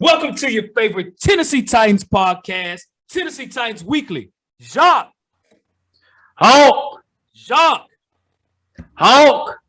Welcome to your favorite Tennessee Titans podcast, Tennessee Titans Weekly. Jacques. Hawk. Jacques. Hawk.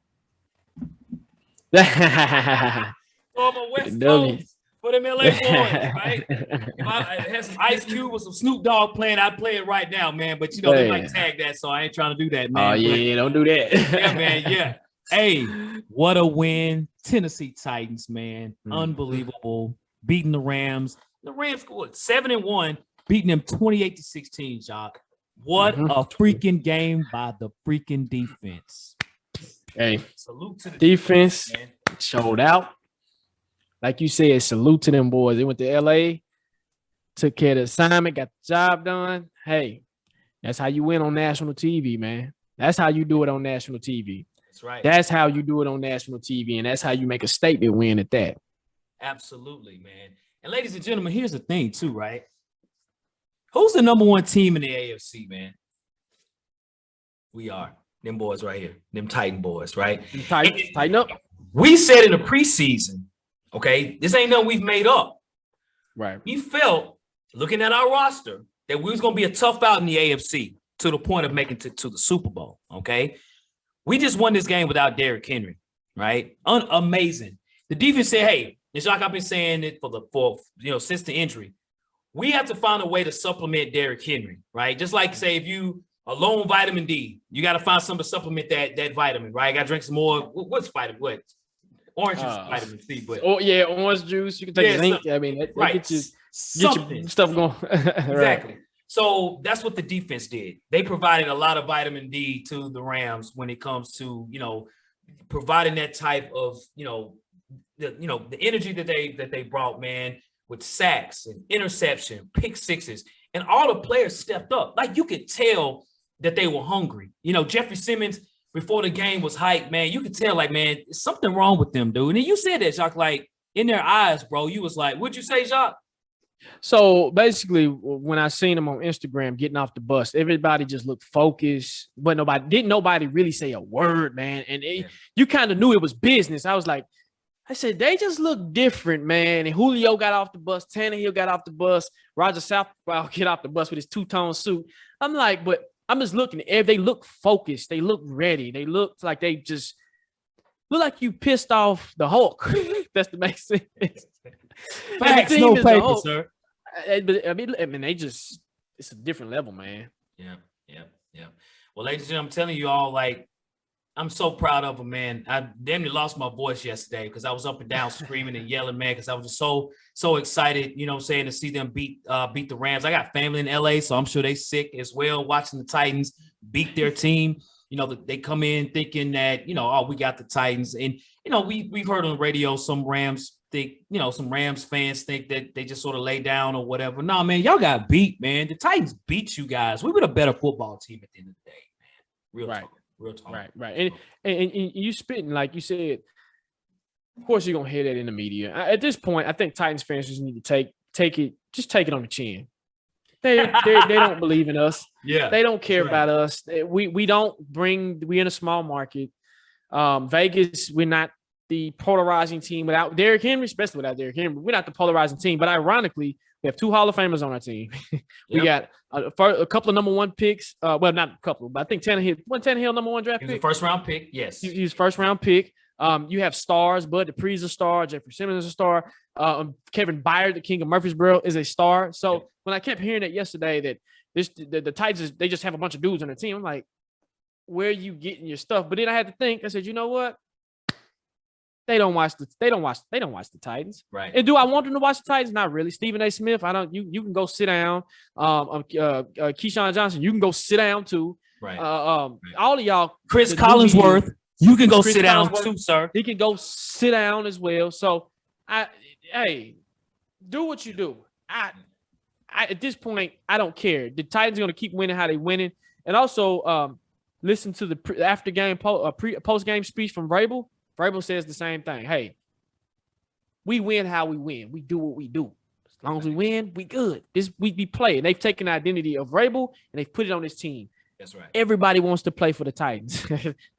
Former West Coast for them LA boys, right? If I had some Ice Cube or some Snoop Dogg playing, I'd play it right now, man. But, you know, they might tag that, so I ain't trying to do that, man. Oh, yeah, don't do that. Yeah, man, yeah. Hey, what a win. Tennessee Titans, man. Unbelievable. Beating the Rams. The Rams scored 7-1, beating them 28-16, Jacques. What a freaking game by the freaking defense. Hey, salute to the defense, man. Showed out. Like you said, salute to them boys. They went to LA, took care of the assignment, got the job done. Hey, that's how you win on national TV, man. That's how you do it on national TV. That's right. That's how you do it on national TV, and that's how you make a statement win at that. Absolutely, man. And ladies and gentlemen, here's the thing too, right? Who's the number one team in the AFC, man? We are. Them boys right here. Them Titan boys, right? Tighten up. We said in the preseason, okay, this ain't nothing we've made up. Right. We felt, looking at our roster, that we was going to be a tough out in the AFC to the point of making to the Super Bowl, okay? We just won this game without Derrick Henry, right? Amazing. The defense said, hey, it's like I've been saying it since the injury. We have to find a way to supplement Derrick Henry, right? Just like, say, if you are low on vitamin D, you got to find something to supplement that vitamin, right? Got to drink some more. What's vitamin? What? Orange juice, vitamin C. But yeah, orange juice. You can take zinc. I mean, right. Get your stuff going. Exactly. So that's what the defense did. They provided a lot of vitamin D to the Rams when it comes to, providing that type of, the energy that they brought, man, with sacks and interception, pick sixes, and all the players stepped up. Like, you could tell that they were hungry. Jeffrey Simmons before the game was hyped, man. You could tell, like, man, there's something wrong with them, dude. And you said that, Jacques, like, in their eyes, bro. You was like, what'd you say, Jacques? So basically, when I seen them on Instagram getting off the bus, everybody just looked focused, but nobody really say a word, man. And you kind of knew it was business. I said, they just look different, man. And Julio got off the bus. Tannehill got off the bus. Roger Southwell get off the bus with his two-tone suit. I'm like, but I'm just looking. They look focused. They look ready. They look like they just look like you pissed off the Hulk. That's the make sense. Facts, no paper, sir. I mean, they just, it's a different level, man. Yeah. Well, ladies and gentlemen, I'm telling you all, like, I'm so proud of them, man. I damn near lost my voice yesterday because I was up and down screaming and yelling, man, because I was just so excited, to see them beat the Rams. I got family in LA, so I'm sure they sick as well watching the Titans beat their team. They come in thinking that, we got the Titans. And, we've heard on the radio some Rams think, some Rams fans think that they just sort of lay down or whatever. No, man, y'all got beat, man. The Titans beat you guys. We were a better football team at the end of the day, man. Real talk. Right. And you spitting, like you said, of course you're going to hear that in the media. At this point, I think Titans fans just need to take it on the chin. They don't believe in us. Yeah. They don't care about us. We in a small market. Vegas, we're not the polarizing team without Derrick Henry, especially without Derrick Henry. We're not the polarizing team, but ironically, we have two Hall of Famers on our team. We got a couple of number one picks. Well, not a couple, but I think Tannehill number one draft pick. He was a first-round pick, yes. He was first-round pick. You have stars. Bud Dupree's a star. Jeffrey Simmons is a star. Kevin Byard, the king of Murfreesboro, is a star. So when I kept hearing that yesterday that the Titans, they just have a bunch of dudes on their team, I'm like, where are you getting your stuff? But then I had to think. I said, you know what? They don't watch the Titans. Right. And do I want them to watch the Titans? Not really. Stephen A. Smith, you can go sit down. Keyshawn Johnson, you can go sit down too. Right. All of y'all. Chris Collinsworth, you can go sit down too, sir. He can go sit down as well. So do what you do. At this point, I don't care. The Titans are going to keep winning how they winning. And also listen to the after game post game speech from Vrabel. Vrabel says the same thing. Hey, we win how we win. We do what we do. As long as we win, we good. We be playing. They've taken the identity of Vrabel and they've put it on his team. That's right. Everybody wants to play for the Titans.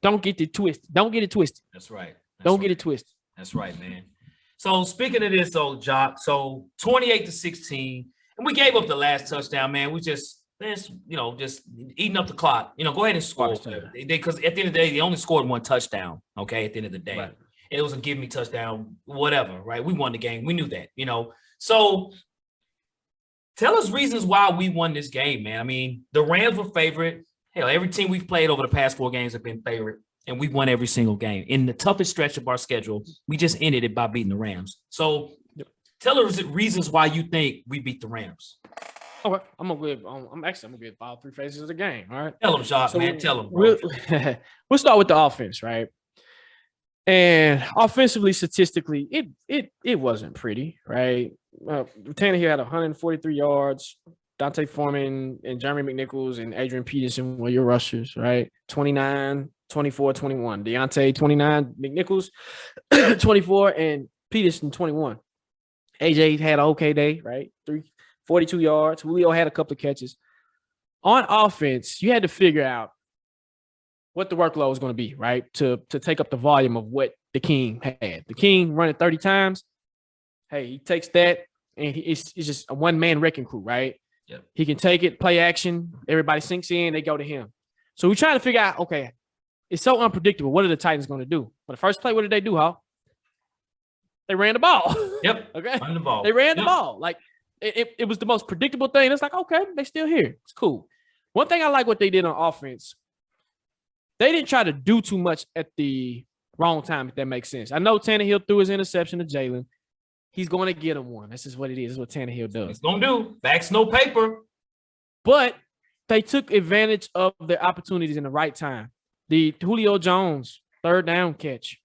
Don't get it twisted. That's right. Don't get it twisted. That's right, man. So speaking of this, old Jock, so 28-16, and we gave up the last touchdown, man. We just just eating up the clock. Go ahead and score. Because at the end of the day, they only scored one touchdown. Okay, at the end of the day, right. It was a give me touchdown, whatever. Right? We won the game. We knew that. So tell us reasons why we won this game, man. I mean, the Rams were favorite. Hell, every team we've played over the past 4 games have been favorite. And we won every single game. In the toughest stretch of our schedule, we just ended it by beating the Rams. So tell us reasons why you think we beat the Rams. Okay, I'm gonna give all 3 phases of the game. All right. Tell them, Josh, man. Tell them. We'll start with the offense, right? And offensively, statistically, it wasn't pretty, right? Tannehill had 143 yards. Dante Foreman and Jeremy McNichols and Adrian Peterson were your rushers, right? 29, 24, 21. Deontay, 29. McNichols, 24. And Peterson, 21. AJ had an okay day, right? 42 yards. Julio had a couple of catches. On offense, you had to figure out what the workload was going to be, right? To take up the volume of what the King had. The King running 30 times. Hey, he takes that, and it's just a one-man wrecking crew, right? Yep. He can take it, play action. Everybody sinks in. They go to him. So we're trying to figure out, okay, it's so unpredictable. What are the Titans going to do? But the first play, what did they do, Hall? They ran the ball. Yep. Okay. Ran the ball. They ran the ball. Like it was the most predictable thing. It's like, okay, they still here. It's cool. One thing I like what they did on offense, they didn't try to do too much at the wrong time, if that makes sense. I know Tannehill threw his interception to Jalen. He's going to get him one. This is what it is. This is what Tannehill does. He's going to do. Facts, no paper. But they took advantage of their opportunities in the right time. The Julio Jones third down catch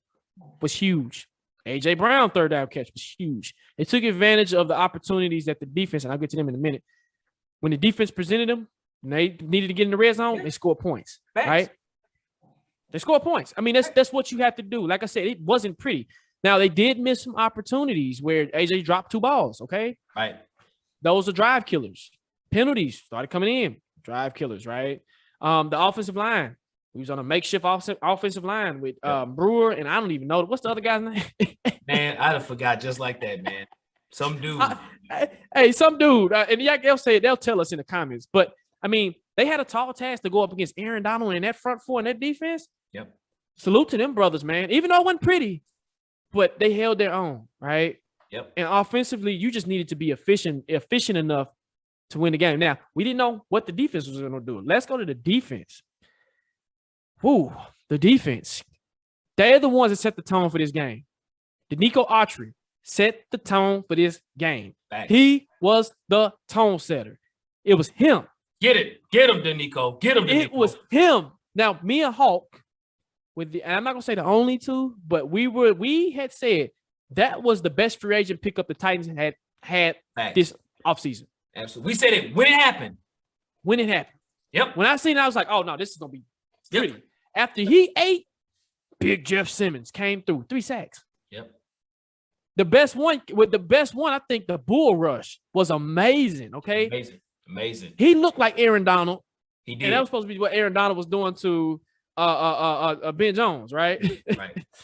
was huge. A.J. Brown third down catch was huge. They took advantage of the opportunities that the defense, and I'll get to them in a minute. When the defense presented them, they needed to get in the red zone, they scored points. Facts. Right? They scored points. I mean, that's what you have to do. Like I said, it wasn't pretty. Now, they did miss some opportunities where AJ dropped 2 balls, okay? Right. Those are drive killers. Penalties started coming in. Drive killers, right? The offensive line. We was on a makeshift offensive line with Brewer, and I don't even know. What's the other guy's name? Man, I'd have forgot just like that, man. Some dude. Some dude. And yeah, they'll tell us in the comments. But, I mean, they had a tall task to go up against Aaron Donald and that front four and that defense. Yep. Salute to them brothers, man. Even though it wasn't pretty, but they held their own, right? Yep. And offensively, you just needed to be efficient enough to win the game. Now, we didn't know what the defense was going to do. Let's go to the defense. Woo, the defense. They're the ones that set the tone for this game. Danico Autry set the tone for this game. Thanks. He was the tone setter. It was him. Get it. Get him, Danico. Get him, Danico. It was him. Now, me and Hawk, and I'm not going to say the only two, but we had said that was the best free agent pickup the Titans had this offseason. Absolutely. We said it when it happened. When it happened. Yep. When I seen it, I was like, oh, no, this is going to be pretty. Yep. After he ate, Big Jeff Simmons came through. 3 sacks. Yep. The best one, I think the bull rush was amazing, okay? Amazing. He looked like Aaron Donald. He did. And that was supposed to be what Aaron Donald was doing to Ben Jones, right?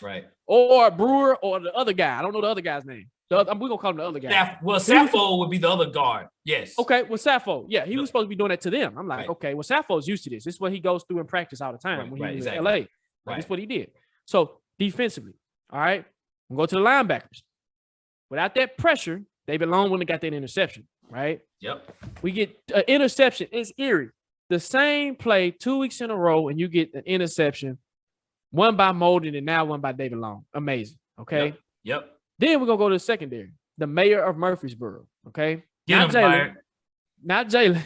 Right. Or Brewer or the other guy. I don't know the other guy's name. We're going to call him the other guy. Sappho would be the other guard. Yes. Okay, well, Sappho. Yeah, he was supposed to be doing that to them. I'm like, okay, well, Sappho's used to this. This is what he goes through in practice all the time when he was in L.A. That's what he did. So, defensively, all right, we'll go to the linebackers. Without that pressure, David Long wouldn't have got that interception, right? Yep. We get an interception. It's eerie. The same play 2 weeks in a row, and you get an interception, one by Molden and now one by David Long. Amazing, okay? Yep. Then we're going to go to the secondary, the mayor of Murfreesboro, okay? Not Jalen,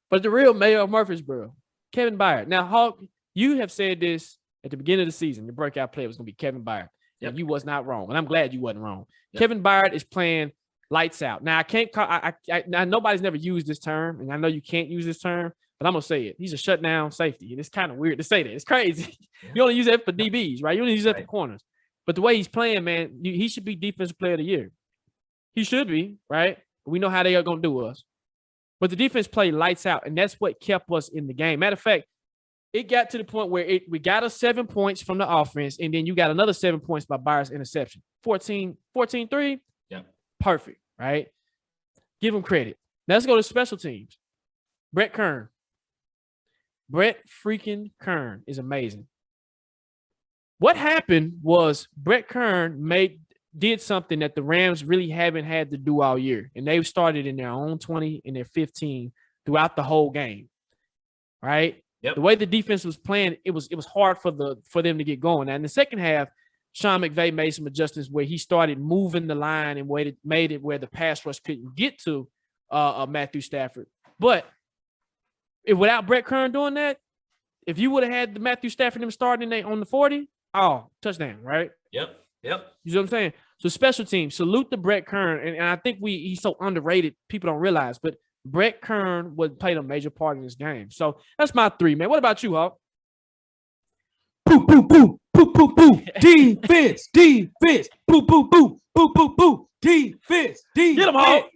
but the real mayor of Murfreesboro, Kevin Byard. Now, Hawk, you have said this at the beginning of the season. The breakout player was going to be Kevin Byard. Yep. And you was not wrong, and I'm glad you wasn't wrong. Yep. Kevin Byard is playing lights out. Now, I can't call now nobody's never used this term, and I know you can't use this term, but I'm going to say it. He's a shutdown safety, and it's kind of weird to say that. It's crazy. You only use that for DBs, right? You only use that for corners. But the way he's playing, man, he should be Defensive Player of the Year. He should be, right? We know how they are going to do us. But the defense played lights out, and that's what kept us in the game. Matter of fact, it got to the point where we got us 7 points from the offense, and then you got another 7 points by Byers' interception. 14-3. Yeah. Perfect, right? Give him credit. Let's go to special teams. Brett Kern. Brett freaking Kern is amazing. What happened was Brett Kern did something that the Rams really haven't had to do all year, and they've started in their own 20 and their 15 throughout the whole game, right? Yep. The way the defense was playing, it was hard for them to get going. Now in the second half, Sean McVay made some adjustments where he started moving the line and made it where the pass rush couldn't get to Matthew Stafford. But without Brett Kern doing that, if you would have had the Matthew Stafford them starting on the 40, touchdown, right? Yep. You know what I'm saying? So special teams, salute to Brett Kern. And I think he's so underrated, people don't realize. But Brett Kern played a major part in this game. So that's my 3, man. What about you, Hawk? Boo, boo, boo, boo, boo, boo. Defense. Boo, boo, boo, boo, boo, boo. Defense. Get him, Hawk.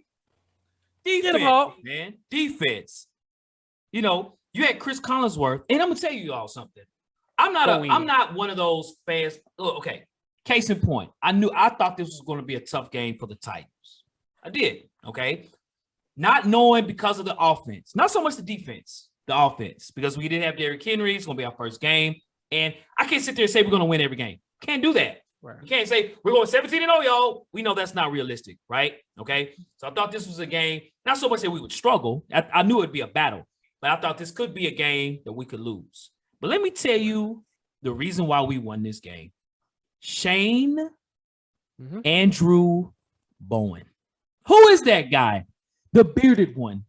Defense, man. Defense. You know, you had Chris Collinsworth, and I'm gonna tell you all something. I'm not one of those fans. Okay, case in point, I thought this was going to be a tough game for the Titans. I did. Okay, not knowing because of the offense, not so much the defense, the offense, because we didn't have Derrick Henry. It's going to be our first game, and I can't sit there and say we're going to win every game. Can't do that. Right. You can't say we're going 17-0, y'all. We know that's not realistic, right? Okay, so I thought this was a game, not so much that we would struggle. I knew it'd be a battle, but I thought this could be a game that we could lose. But let me tell you the reason why we won this game. Shane Andrew Bowen. Who is that guy? The bearded one.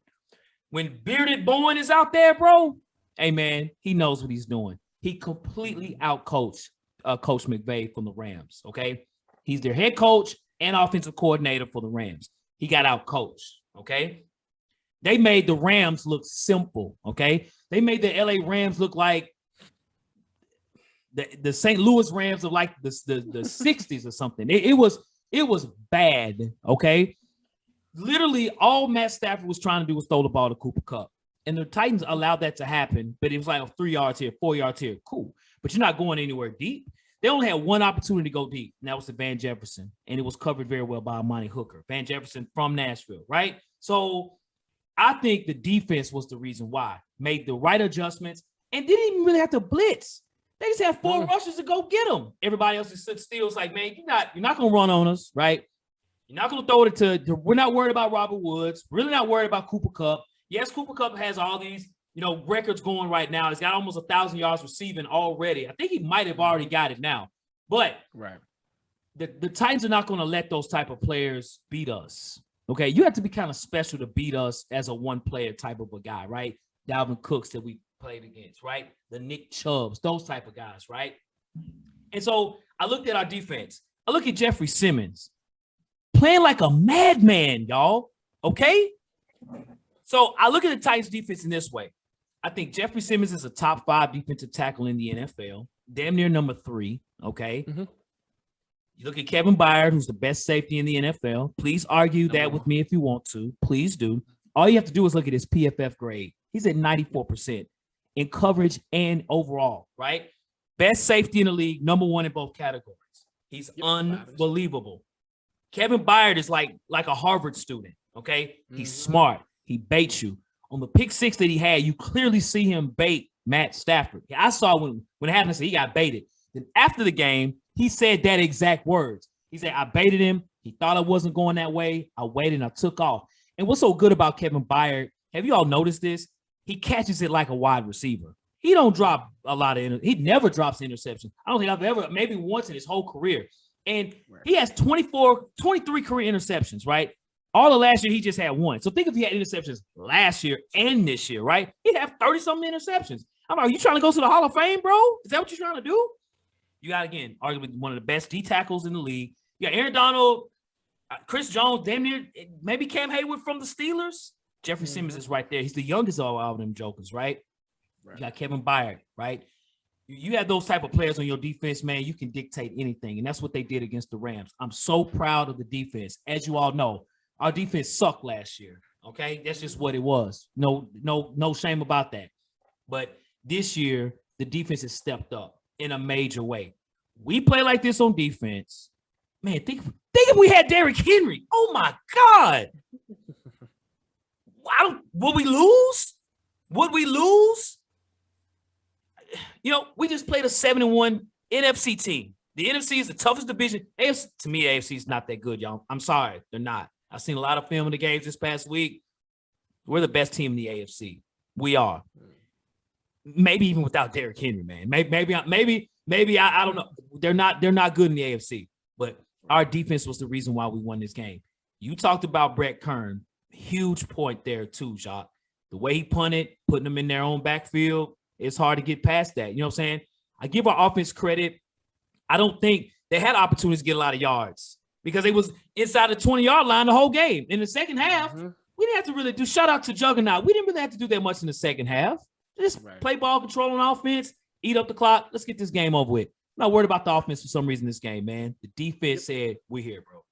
When bearded Bowen is out there, bro, hey, man, he knows what he's doing. He completely outcoached Coach McVay from the Rams, okay? He's their head coach and offensive coordinator for the Rams. He got outcoached, okay? They made the Rams look simple, okay? They made the LA Rams look like the St. Louis Rams of like the 60s or something. It was bad, okay? Literally all Matt Stafford was trying to do was throw the ball to Cooper Kupp. And the Titans allowed that to happen, but it was like 3 yards here, 4 yards here. Cool. But you're not going anywhere deep. They only had one opportunity to go deep, and that was to Van Jefferson. And it was covered very well by Amani Hooker. Van Jefferson from Nashville, right? So I think the defense was the reason why. Made the right adjustments and didn't even really have to blitz. They just had 4 rushers to go get them. Everybody else is sitting still. It's like, man, you're not going to run on us, right? You're not going to throw it to – we're not worried about Robert Woods. Really not worried about Cooper Kupp. Yes, Cooper Kupp has all these, records going right now. He's got almost 1,000 yards receiving already. I think he might have already got it now. But the Titans are not going to let those type of players beat us. Okay, you have to be kind of special to beat us as a one-player type of a guy, right? Dalvin Cooks that we played against, right? The Nick Chubbs, those type of guys, right? And so I looked at our defense. I look at Jeffrey Simmons playing like a madman, y'all, okay? So I look at the Titans defense in this way. I think Jeffrey Simmons is a top 5 defensive tackle in the NFL, damn near number 3, okay? You look at Kevin Byard, who's the best safety in the NFL. Please argue that with me if you want to. Please do. All you have to do is look at his PFF grade. He's at 94% in coverage and overall, right? Best safety in the league, number 1 in both categories. He's unbelievable. Kevin Byard is like a Harvard student, okay? He's smart. He baits you. On the pick 6 that he had, you clearly see him bait Matt Stafford. I saw when it happened, he got baited. Then after the game, he said that exact words. He said, I baited him. He thought I wasn't going that way. I waited and I took off. And what's so good about Kevin Byard, have you all noticed this? He catches it like a wide receiver. He don't drop a lot of he never drops interceptions. I don't think I've ever, maybe once in his whole career. And he has 23 career interceptions, right? All of last year, he just had 1. So think if he had interceptions last year and this year, right? He'd have 30-something interceptions. I'm like, are you trying to go to the Hall of Fame, bro? Is that what you're trying to do? You got, again, arguably one of the best D tackles in the league. You got Aaron Donald, Chris Jones, damn near, maybe Cam Hayward from the Steelers. Jeffrey Simmons is right there. He's the youngest of all of them jokers, right? You got Kevin Byard, right? You have those type of players on your defense, man, you can dictate anything. And that's what they did against the Rams. I'm so proud of the defense. As you all know, our defense sucked last year, okay? That's just what it was. No shame about that. But this year, the defense has stepped up in a major way. We play like this on defense. Man, think if we had Derrick Henry. Oh, my God. Would we lose? Would we lose? You know, we just played a 7-1 NFC team. The NFC is the toughest division. AFC, to me, AFC is not that good, y'all. I'm sorry. They're not. I've seen a lot of film in the games this past week. We're the best team in the AFC. We are. Maybe even without Derrick Henry, man. Maybe I don't know. They're not good in the AFC. But our defense was the reason why we won this game. You talked about Brett Kern. Huge point there too, Jacques. The way he punted, putting them in their own backfield, it's hard to get past that. You know what I'm saying? I give our offense credit. I don't think they had opportunities to get a lot of yards because they was inside the 20-yard line the whole game. In the second half, we didn't have to really do – shout out to Juggernaut. We didn't really have to do that much in the second half. Just play ball control on offense, eat up the clock. Let's get this game over with. I'm not worried about the offense for some reason this game, man. The defense said, we're here, bro.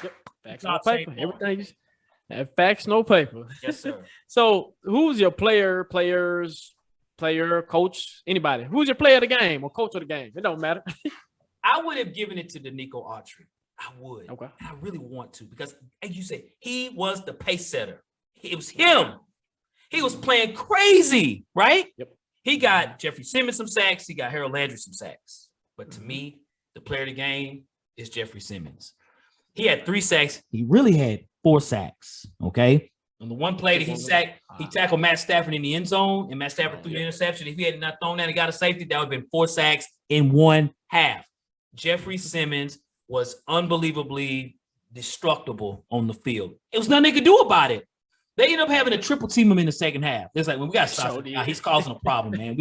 Yep. Facts, no paper. Everything is facts, no paper. Yes, sir. So who's your player, coach, anybody? Who's your player of the game or coach of the game? It don't matter. I would have given it to Danico Autry. I would. Okay. And I really want to because, as you said, he was the pace setter. It was him. He was playing crazy, right? Yep. He got Jeffrey Simmons some sacks. He got Harold Landry some sacks. But to me, the player of the game is Jeffrey Simmons. He had 3 sacks. He really had 4 sacks, okay? On the one play that he tackled Matt Stafford in the end zone, and Matt Stafford threw the interception. If he had not thrown that and got a safety, that would have been 4 sacks in one half. Jeffrey Simmons was unbelievably destructible on the field. It was nothing they could do about it. They ended up having a triple team him in the second half. It's like, well, we got to stop him. He's causing a problem, man.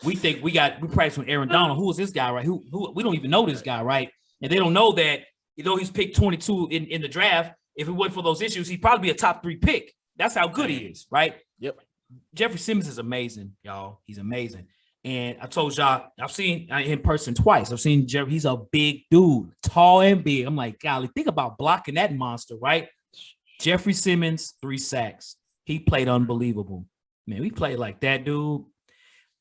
We think we practice with Aaron Donald. Who is this guy, right? Who we don't even know this guy, right? And they don't know that, you know, he's picked 22 in the draft. If it wasn't for those issues, he'd probably be a top 3 pick. That's how good he is, right? Yep. Jeffrey Simmons is amazing, y'all. He's amazing. And I told y'all, I've seen in person twice. I've seen Jeffrey. He's a big dude, tall and big. I'm like, golly, think about blocking that monster, right? Jeffrey Simmons, 3 sacks. He played unbelievable. Man, we played like that, dude.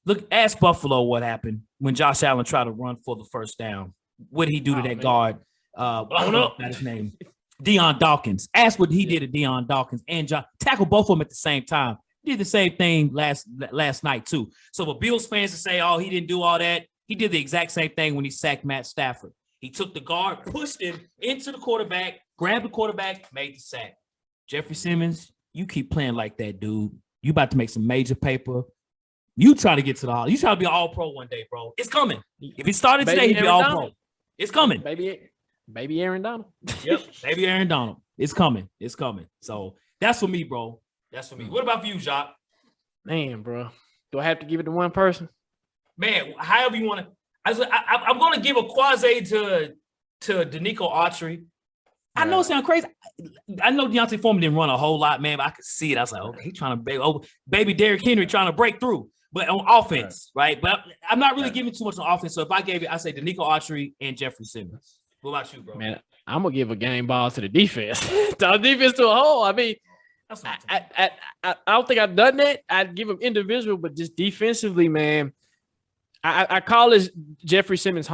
Look, ask Buffalo what happened when Josh Allen tried to run for the first down. What did he do to that guard? Blown up. That's his name. Deion Dawkins. Ask what he did to Deion Dawkins and tackle both of them at the same time. He did the same thing last night too. So for Bills fans to say, oh, he didn't do all that, he did the exact same thing when he sacked Matt Stafford. He took the guard, pushed him into the quarterback, grabbed the quarterback, made the sack. Jeffrey Simmons, you keep playing like that, dude. You about to make some major paper. You try to get to the all. You try to be all pro one day, bro. It's coming. If he started today, he'd be all pro. It's coming. Baby Aaron Donald. Yep. Baby Aaron Donald. It's coming. It's coming. So that's for me, bro. That's for me. What about for you, Jacques? Man, bro. Do I have to give it to one person? Man, however you want to. I'm going to give a quasi to Danico Autry. I know it sounds crazy. I know Deontay Foreman didn't run a whole lot, man, but I could see it. I was like, okay, he's trying to baby Derrick Henry trying to break through, but on offense, right? But I'm not really giving too much on offense. So if I gave it, I say Danico Autry and Jeffrey Simmons. What about you, bro? Man, I'm gonna give a game ball to the defense. The defense to a whole. I mean, I don't think I've done that. I'd give them individual, but just defensively, man. I call this Jeffrey Simmons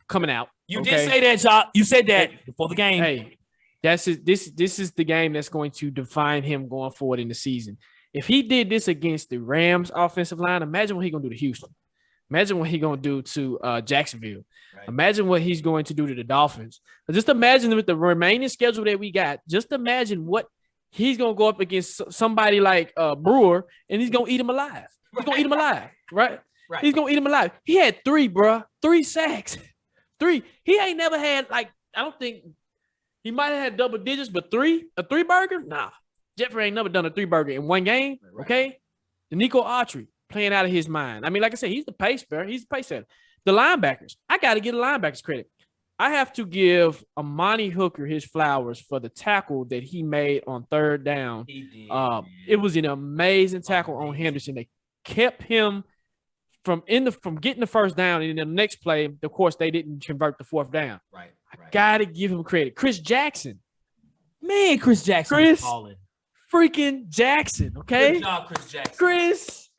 coming out. You did say that, Jacques. You said that before the game. Hey, this is the game that's going to define him going forward in the season. If he did this against the Rams offensive line, imagine what he's gonna do to Houston. Imagine what he's gonna do to Jacksonville. Right. Imagine what he's going to do to the Dolphins. But just imagine with the remaining schedule that we got. Just imagine what he's gonna go up against somebody like Brewer, and he's gonna eat him alive. He's gonna eat him alive, right? Right. He's gonna eat him alive. He had 3, bro. 3 sacks. 3. He ain't never had, like, I don't think he might have had double digits, but 3? A 3 burger? Nah. Jeffrey ain't never done a 3 burger in one game. Right. Okay. Danico Autry playing out of his mind. I mean, like I said, he's the pace bearer. He's the pace setter. The linebackers. I got to give the linebackers credit. I have to give Amani Hooker his flowers for the tackle that he made on 3rd down. He did. It was an amazing tackle on Henderson. They kept him from getting the 1st down, and in the next play, of course, they didn't convert the 4th down. Right. I gotta give him credit. Chris Jackson. Man, Chris Jackson is balling. Freaking Jackson, okay? Good job, Chris Jackson. Chris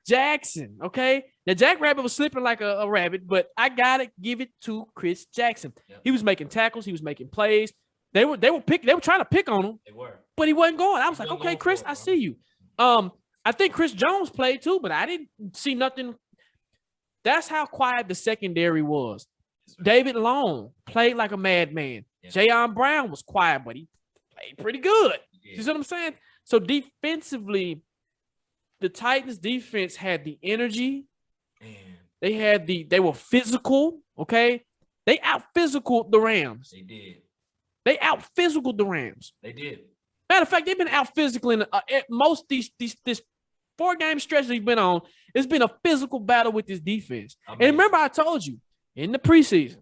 Jackson. Okay. Now, Jack Rabbit was slipping like a rabbit, but I got to give it to Chris Jackson. Yep. He was making tackles. He was making plays. They were trying to pick on him. They were. But he wasn't going. I was like, okay, Chris, I see you. I think Chris Jones played too, but I didn't see nothing. That's how quiet the secondary was. Right. David Long played like a madman. Yeah. Jayon Brown was quiet, but he played pretty good. You see what I'm saying? So defensively, the Titans defense had the energy. Man. They were physical. Okay. They out physical the Rams. They did. They out physical the Rams. They did. Matter of fact, they've been out physical in most this 4-game stretch they've been on. It's been a physical battle with this defense. Amazing. And remember, I told you in the preseason,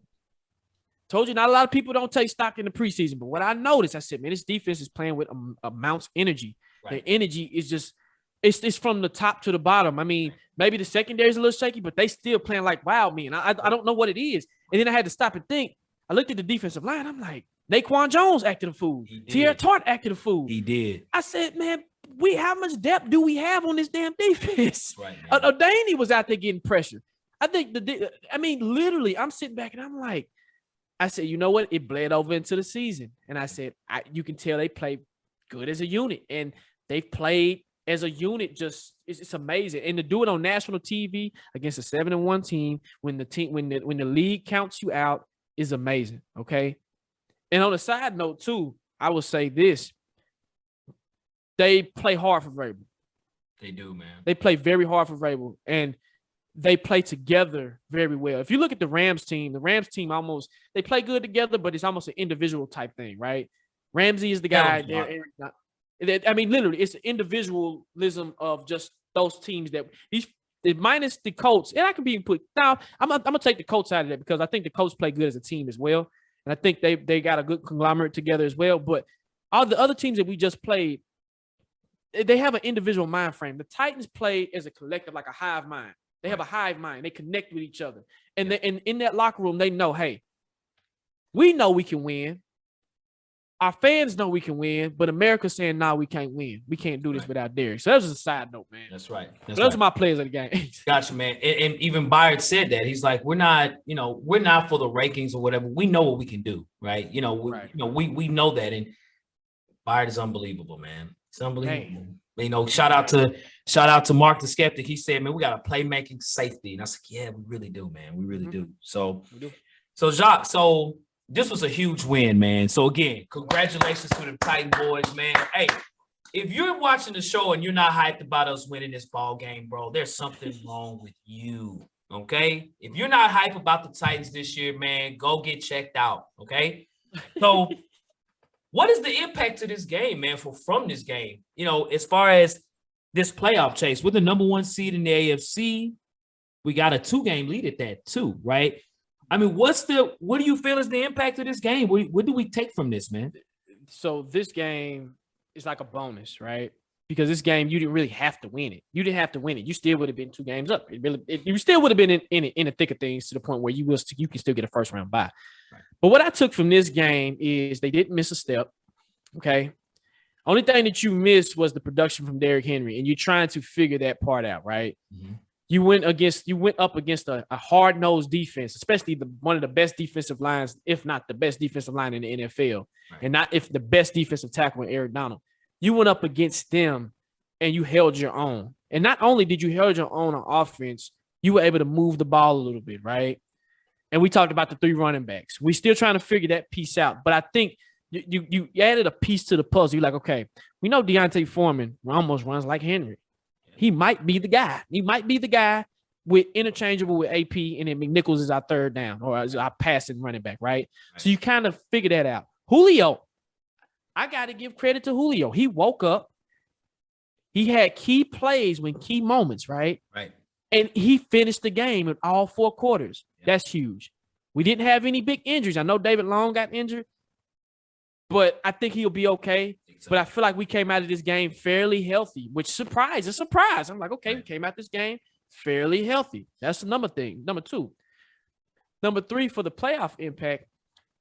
told you not a lot of people don't take stock in the preseason. But what I noticed, I said, man, this defense is playing with amounts energy. Right. The energy is just it's from the top to the bottom. I mean, maybe the secondary is a little shaky, but they still playing like wild men. I don't know what it is. And then I had to stop and think. I looked at the defensive line. I'm like, Naquan Jones acted a fool. Tierra Tart acted a fool. He did. I said, man, how much depth do we have on this damn defense? Right. O'Daney was out there getting pressure. I think literally, I'm sitting back and I'm like, I said, you know what? It bled over into the season. And I said, you can tell they play good as a unit. And they've played as a unit, just it's amazing. And to do it on national TV against a 7-1 team when the league counts you out is amazing. Okay. And on a side note, too, I will say this. They play hard for Vrabel. They do, man. They play very hard for Vrabel, and they play together very well. If you look at the Rams team almost – they play good together, but it's almost an individual type thing, right? Ramsey is the guy there. I mean, literally, it's an individualism of just those teams that – minus the Colts. And I can be put – now, I'm going to take the Colts out of that because I think the Colts play good as a team as well. And I think they got a good conglomerate together as well. But all the other teams that we just played, they have an individual mind frame. The Titans play as a collective, like a hive mind. They have a hive mind. They connect with each other. And in that locker room, they know, hey, we know we can win. Our fans know we can win, but America's saying, nah, we can't win. We can't do this without Derek. So that was a side note, man. That's right. Those are my players of the game. Gotcha, man. And even Byard said that. He's like, we're not for the rankings or whatever. We know what we can do, right? We know that. And Byard is unbelievable, man. It's unbelievable. Man. Shout out to Mark the Skeptic. He said, man, we got a playmaking safety. And I said, yeah, we really do, man. We really do. So Jacques, this was a huge win, man. So again, congratulations to the Titan boys, man. Hey, if you're watching the show and you're not hyped about us winning this ball game, bro, there's something wrong with you. Okay? If you're not hyped about the Titans this year, man, go get checked out. Okay? So what is the impact to this game, man, from this game? As far as this playoff chase, we're the number 1 seed in the AFC. We got a 2-game lead at that, too, right? I mean, what do you feel is the impact of this game? What do we take from this, man? So this game is like a bonus, right? Because this game, you didn't really have to win it. You didn't have to win it. You still would have been 2 games up. You still would have been in the thick of things to the point where you can still get a first round bye. Right. But what I took from this game is they didn't miss a step, okay? Only thing that you missed was the production from Derrick Henry, and you're trying to figure that part out, right? Mm-hmm. You went up against a hard-nosed defense, especially one of the best defensive lines, if not the best defensive line in the NFL, right. And not if the best defensive tackle in Eric Donald. You went up against them and you held your own. And not only did you hold your own on offense, you were able to move the ball a little bit, right? And we talked about the 3 running backs. We're still trying to figure that piece out. But I think you added a piece to the puzzle. You're like, okay, we know Deontay Foreman almost runs like Henry. He might be the guy. He might be the guy with interchangeable with AP, and then McNichols is our 3rd down or is our passing running back, right? So you kind of figure that out. Julio, I got to give credit to Julio. He woke up. He had key plays when key moments, right? Right. And he finished the game in all 4 quarters. Yeah. That's huge. We didn't have any big injuries. I know David Long got injured, but I think he'll be okay. But I feel like we came out of this game fairly healthy, which surprise. I'm like, okay, we came out this game fairly healthy. That's the number 2. Number 3, for the playoff impact,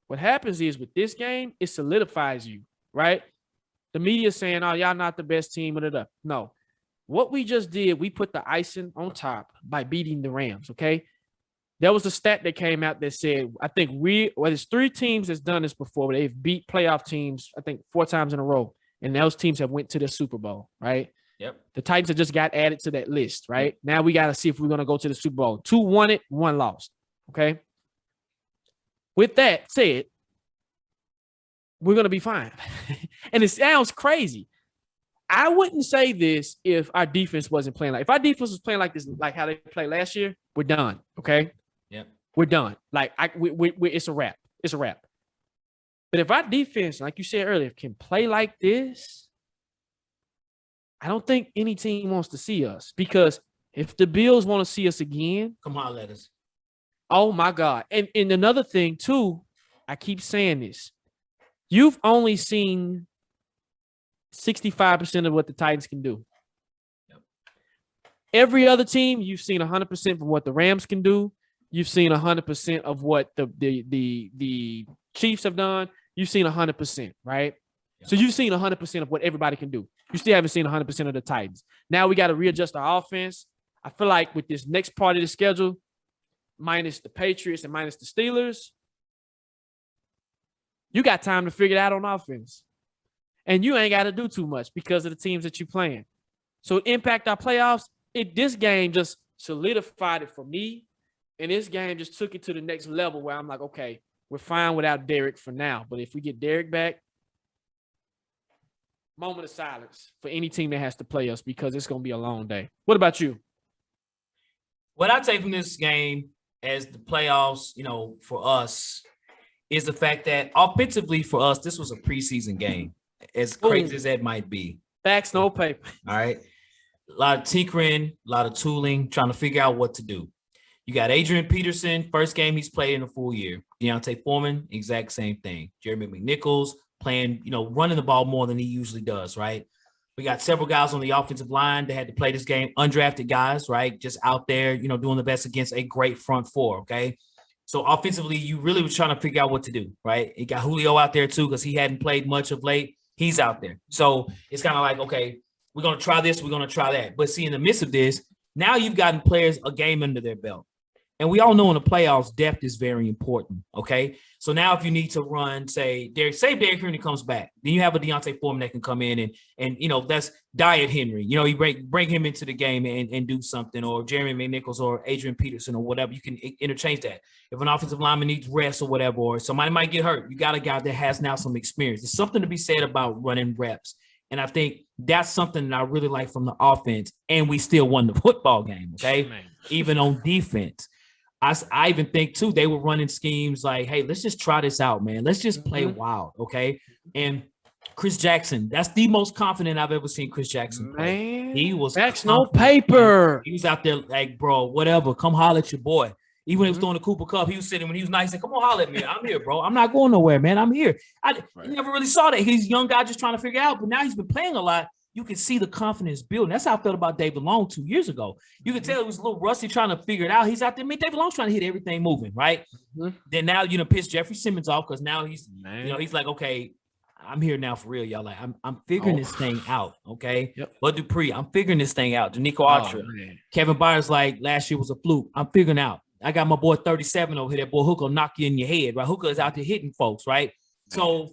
what happens is with this game, it solidifies you, right? The media saying, oh, y'all not the best team. No. What we just did, we put the icing on top by beating the Rams, okay? There was a stat that came out that said, I think there's 3 teams that's done this before, but they've beat playoff teams, I think 4 times in a row. And those teams have went to the Super Bowl, right? Yep. The Titans have just got added to that list, right? Yep. Now we got to see if we're going to go to the Super Bowl. 2 won it, 1 lost, okay? With that said, we're going to be fine. And it sounds crazy. I wouldn't say this if our defense wasn't playing if our defense was playing like this, like how they played last year, we're done, okay? Yep. We're done. Like it's a wrap. It's a wrap. But if our defense, like you said earlier, can play like this, I don't think any team wants to see us, because if the Bills want to see us again, come on, let us. Oh my God. And another thing too, I keep saying this. You've only seen 65% of what the Titans can do. Yep. Every other team, you've seen 100% from what the Rams can do. You've seen 100% of what the Chiefs have done. You've seen 100%, right? Yep. So you've seen 100% of what everybody can do. You still haven't seen 100% of the Titans. Now we got to readjust our offense. I feel like with this next part of the schedule, minus the Patriots and minus the Steelers, you got time to figure it out on offense. And you ain't got to do too much because of the teams that you're playing. So impact our playoffs. This game just solidified it for me. And this game just took it to the next level where I'm like, okay, we're fine without Derek for now. But if we get Derek back, moment of silence for any team that has to play us, because it's going to be a long day. What about you? What I take from this game as the playoffs, for us, is the fact that offensively for us, this was a preseason game, as crazy as that might be. Facts, no paper. All right. A lot of tinkering, a lot of tooling, trying to figure out what to do. You got Adrian Peterson, first game he's played in a full year. Deontay Foreman, exact same thing. Jeremy McNichols playing, running the ball more than he usually does, right? We got several guys on the offensive line that had to play this game, undrafted guys, right? Just out there, doing the best against a great front four, okay? So offensively, you really was trying to figure out what to do, right? You got Julio out there too, because he hadn't played much of late. He's out there. So it's kind of like, okay, we're going to try this, we're going to try that. But see, in the midst of this, now you've gotten players a game under their belt. And we all know in the playoffs, depth is very important, okay? So now if you need to run, say Derrick Henry comes back, then you have a Deontay Foreman that can come in and that's Diet Henry. You bring him into the game and do something, or Jeremy McNichols or Adrian Peterson or whatever. You can interchange that. If an offensive lineman needs rest or whatever, or somebody might get hurt, you got a guy that has now some experience. There's something to be said about running reps. And I think that's something that I really like from the offense. And we still won the football game, okay? Even on defense. I even think, too, they were running schemes like, hey, let's just try this out, man. Let's just play wild, okay? And Chris Jackson, that's the most confident I've ever seen Chris Jackson play. Man, he was that's no paper. He was out there like, bro, whatever, come holler at your boy. Even when he was doing the Cooper Cup, he was sitting when he was nice and come on, holler at me. I'm here, bro. I'm not going nowhere, man. I'm here. I never really saw that. He's a young guy just trying to figure out, but now he's been playing a lot. You can see the confidence building. That's how I felt about David Long 2 years ago. You could tell he was a little rusty trying to figure it out. He's out there. I mean, David Long's trying to hit everything moving, right? Then now, piss Jeffrey Simmons off because now he's like, okay, I'm here now for real, y'all. Like, I'm figuring this thing out, okay? Yep. Bud Dupree, I'm figuring this thing out. Danico Archer. Kevin Byers, like, last year was a fluke. I'm figuring out. I got my boy 37 over here. That boy Hooker will knock you in your head, right? Hooker is out there hitting folks, right? So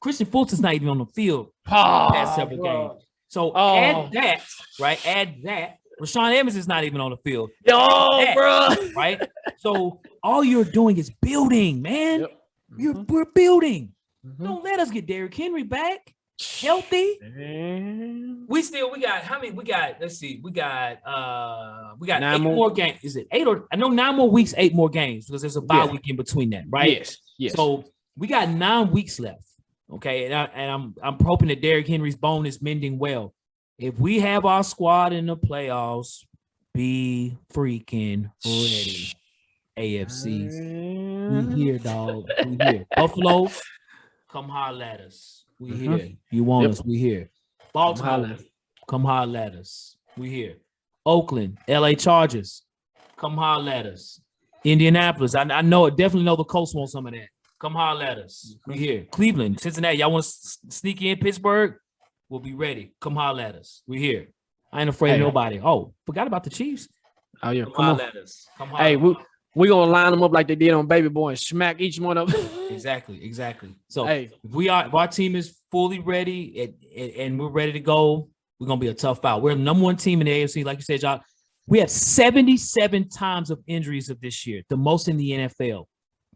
Christian Fulton's not even on the field past several games. So add that, right? Add that. Rashawn Evans is not even on the field. Bro. Right? So all you're doing is building, man. Yep. We're building. Don't let us get Derrick Henry back healthy. We got how many? We got 8 more games. Is it 8 or I know 9 more weeks, 8 more games because there's a bye week in between that, right? Yes. So we got 9 weeks left. Okay, and I'm hoping that Derrick Henry's bone is mending well. If we have our squad in the playoffs, be freaking ready. AFCs. We here, dog. We here. Buffalo, come holler at us. We here. You want us, we here. Baltimore, come holler at us. We here. Oakland, LA Chargers, come holler at us. Indianapolis, I definitely know the Colts want some of that. Come holler at us. We here. Cleveland, Cincinnati. Y'all want to sneak in Pittsburgh? We'll be ready. Come holler at us. We here. I ain't afraid of nobody. Oh, forgot about the Chiefs. Oh yeah, Come on. At us. Come on. Hey, we gonna line them up like they did on Baby Boy and smack each one of them. Exactly. So if our team is fully ready and we're ready to go, we're gonna be a tough out. We're the number one team in the AFC, like you said, y'all. We have 77 times of injuries of this year, the most in the NFL.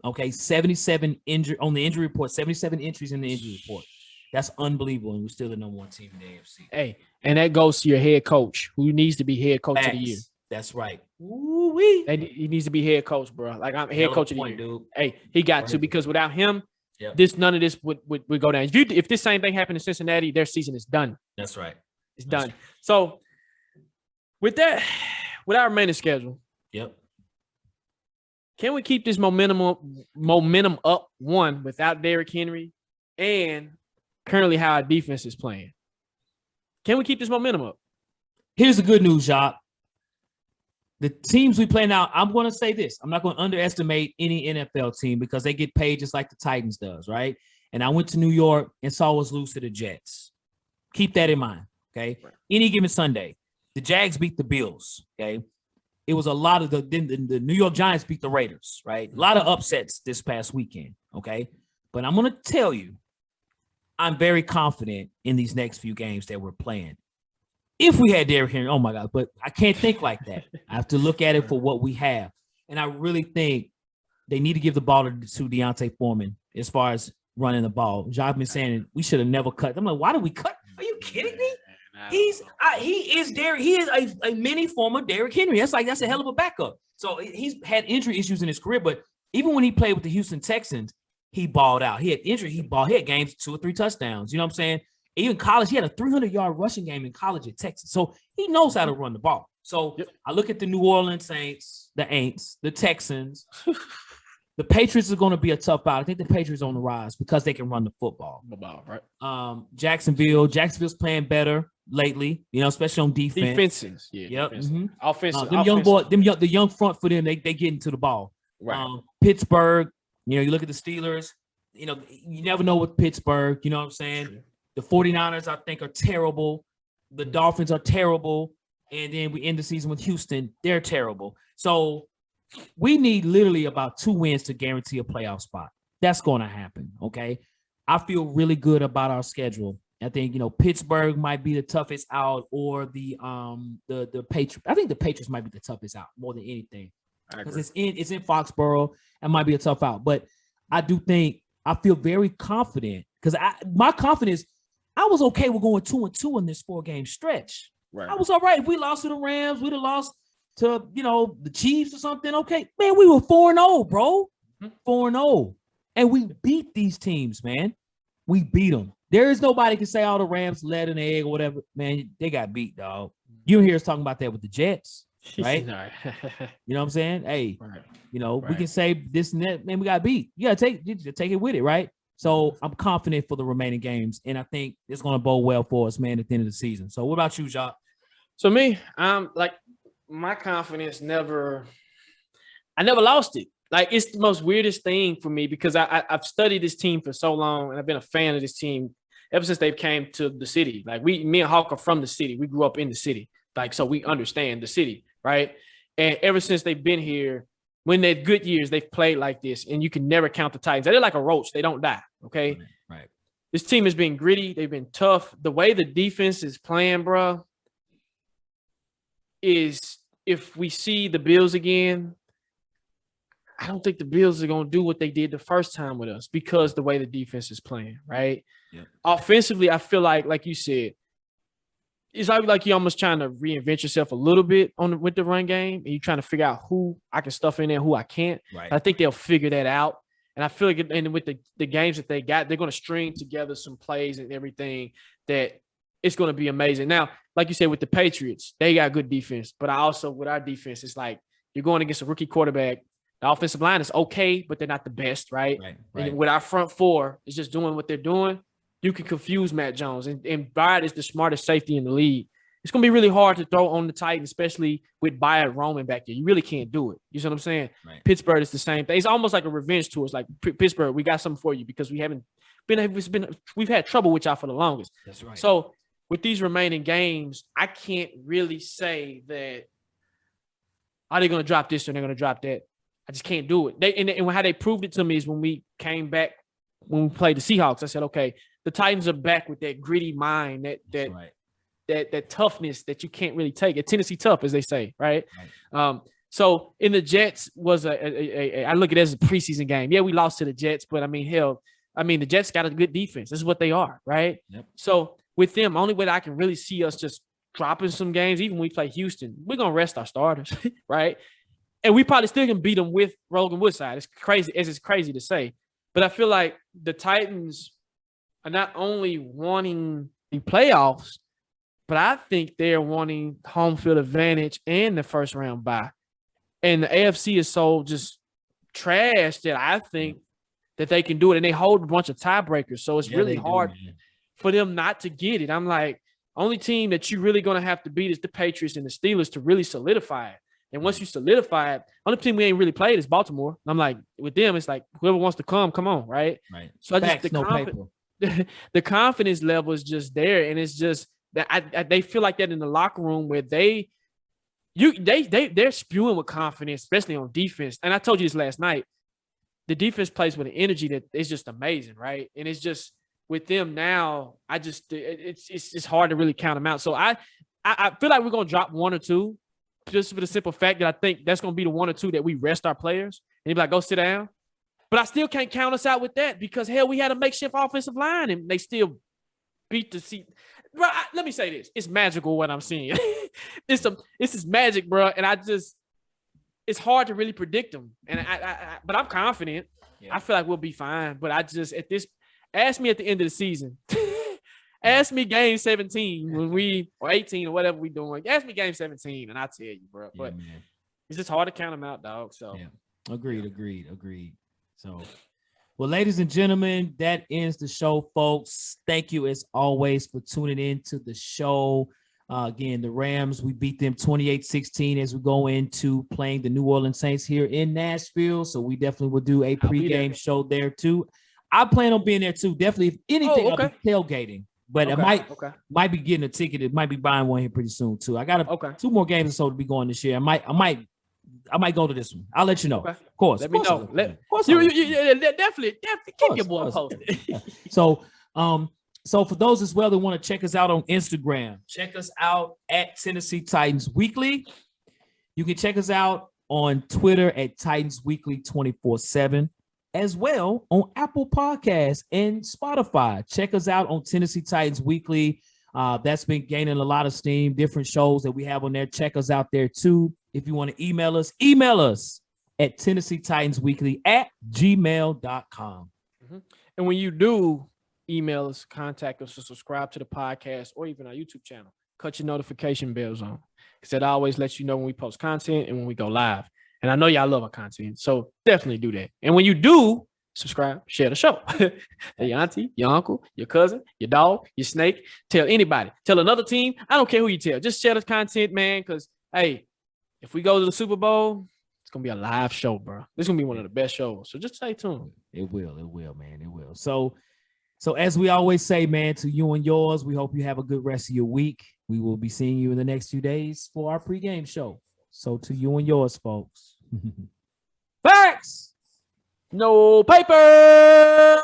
Okay, 77 injury on the injury report, 77 entries in the injury report. That's unbelievable, and we're still the number one team in the AFC. Hey, and that goes to your head coach, who needs to be head coach of the year. That's right. Ooh-wee. He needs to be head coach, bro. Like I'm head coach of the year. Dude. Hey, he got to, because without him, none of this would go down. If this same thing happened in Cincinnati, their season is done. That's right. It's done. So with that, with our remaining schedule, can we keep this momentum up, one, without Derrick Henry, and currently how our defense is playing? Can we keep this momentum up? Here's the good news, Jacques. The teams we play now, I'm going to say this. I'm not going to underestimate any NFL team because they get paid just like the Titans does, right? And I went to New York and saw us lose to the Jets. Keep that in mind, okay? Right. Any given Sunday, the Jags beat the Bills, okay? It was a lot of the New York Giants beat the Raiders, right? A lot of upsets this past weekend, okay? But I'm going to tell you, I'm very confident in these next few games that we're playing. If we had Derrick Henry, oh my God, but I can't think like that. I have to look at it for what we have. And I really think they need to give the ball to Deontay Foreman as far as running the ball. Jacques been saying we should have never cut. I'm like, why did we cut? Are you kidding me? He is a mini form of Derrick Henry. That's a hell of a backup. So he's had injury issues in his career, but even when he played with the Houston Texans, he balled out. He had injury. He had games 2 or 3 touchdowns. You know what I'm saying? Even college, he had a 300-yard rushing game in college at Texas. So he knows how to run the ball. So I look at the New Orleans Saints, the Aints, the Texans. The Patriots are going to be a tough out. I think the Patriots are on the rise because they can run the football. Right. Jacksonville's playing better lately, especially on defense. Defenses. Yeah. Mm-hmm. Offensive. The young front for them, they get into the ball. Right. Pittsburgh, you look at the Steelers, you never know with Pittsburgh, you know what I'm saying? Sure. The 49ers, I think, are terrible. The Dolphins are terrible. And then we end the season with Houston. They're terrible. So we need literally about 2 wins to guarantee a playoff spot. That's going to happen, okay? I feel really good about our schedule. I think, Pittsburgh might be the toughest out, or the Patriots. I think the Patriots might be the toughest out more than anything. Because it's in Foxborough. It might be a tough out. But I do think I feel very confident, because my confidence, I was okay with going 2-2 in this 4-game stretch. Right. I was all right. If we lost to the Rams, we'd have lost to, the Chiefs or something. Okay. Man, we were 4-0, bro. 4-0. And we beat these teams, man. We beat them. There is nobody can say, the Rams led an egg or whatever. Man, they got beat, dog. You hear us talking about that with the Jets, right? You know what I'm saying? Hey, we can say this and that. Man, we got beat. You got to take it with it, right? So I'm confident for the remaining games, and I think it's going to bode well for us, man, at the end of the season. So what about you, Jacques? So me, my confidence I never lost it. Like, it's the most weirdest thing for me, because I've studied this team for so long, and I've been a fan of this team ever since they came to the city. Like, me and Hawk are from the city. We grew up in the city. Like, so we understand the city, right? And ever since they've been here, when they're good years, they've played like this, and you can never count the Titans. They're like a roach. They don't die, okay? Right. This team has been gritty. They've been tough. The way the defense is playing, bro, is if we see the Bills again, I don't think the Bills are going to do what they did the first time with us, because the way the defense is playing, right? Yeah. Offensively, I feel like you said, it's like you're almost trying to reinvent yourself a little bit with the run game, and you're trying to figure out who I can stuff in there, who I can't. Right. I think they'll figure that out. And I feel like, and with the games that they got, they're going to string together some plays and everything that it's going to be amazing. Now, like you said, with the Patriots, they got good defense. But with our defense, it's like you're going against a rookie quarterback. The offensive line is okay, but they're not the best, right? Right. And with our front four, it's just doing what they're doing. You can confuse Matt Jones. And Byard is the smartest safety in the league. It's going to be really hard to throw on the Titans, especially with Byard roaming back there. You really can't do it. You see what I'm saying? Right. Pittsburgh is the same thing. It's almost like a revenge tour. It's like, Pittsburgh, we got something for you, because we've had trouble with y'all for the longest. That's right. So with these remaining games, I can't really say that are they going to drop this or they're going to drop that. I just can't do it. And how they proved it to me is when we came back, when we played the Seahawks. I said, okay, the Titans are back with that gritty mind, that toughness that you can't really take. It Tennessee tough, as they say, right? So in the Jets was I look at it as a preseason game. Yeah, we lost to the Jets, but I mean, hell, the Jets got a good defense. This is what they are, right? Yep. So with them, only way that I can really see us just dropping some games, even when we play Houston, we're gonna rest our starters, right? And we probably still can beat them with Rogan Woodside. It's crazy to say, but I feel like the Titans are not only wanting the playoffs, but I think they're wanting home field advantage and the first round bye. And the AFC is so just trash that I think that they can do it. And they hold a bunch of tiebreakers. So it's really hard for them not to get it. I'm like, only team that you're really going to have to beat is the Patriots and the Steelers to really solidify it. And once you solidify it, only team we ain't really played is Baltimore. And I'm like, with them, it's like whoever wants to come on, right? Right. So the confidence level is just there. And it's just that they feel like that in the locker room where they're spewing with confidence, especially on defense. And I told you this last night. The defense plays with an energy that is just amazing, right? And it's just with them now, it's hard to really count them out. So I feel like we're gonna drop one or two, just for the simple fact that I think that's gonna be the one or two that we rest our players and they be like, go sit down. But I still can't count us out with that because hell, we had a makeshift offensive line and they still beat the seat. Bro, let me say this: it's magical what I'm seeing. This is magic, bro, and it's hard to really predict them. And but I'm confident. Yeah. I feel like we'll be fine. But ask me at the end of the season. Ask me game 17 or 18 or whatever we doing. Ask me game 17, and I'll tell you, bro. But it's just hard to count them out, dog. So Agreed. So. Well, ladies and gentlemen, that ends the show, folks. Thank you, as always, for tuning in to the show. Again, the Rams, we beat them 28-16 as we go into playing the New Orleans Saints here in Nashville. So we definitely will do a pregame show there, too. I plan on being there, too. Definitely, if anything, I'll be tailgating. But I might be getting a ticket. It might be buying one here pretty soon, too. I got 2 more games or so to be going this year. I might go to this one. I'll let you know. Okay. Of course. Let me know. Definitely keep your boy posted. So for those as well that want to check us out on Instagram, check us out at Tennessee Titans Weekly. You can check us out on Twitter at Titans Weekly 24/7, as well on Apple Podcasts and Spotify. Check us out on Tennessee Titans Weekly. That's been gaining a lot of steam, different shows that we have on there. Check us out there too. If you want to email us at TennesseeTitansWeekly@gmail.com. Mm-hmm. And when you do email us, contact us, or subscribe to the podcast or even our YouTube channel, cut your notification bells on, because that always lets you know when we post content and when we go live. And I know y'all love our content, so definitely do that. And when you do, subscribe, share the show. Tell your auntie, your uncle, your cousin, your dog, your snake. Tell anybody. Tell another team. I don't care who you tell. Just share the content, man, because, hey, if we go to the Super Bowl, it's going to be a live show, bro. This is going to be one of the best shows. So just stay tuned. It will, man. It will. So as we always say, man, to you and yours, we hope you have a good rest of your week. We will be seeing you in the next few days for our pregame show. So to you and yours, folks. Facts! No paper!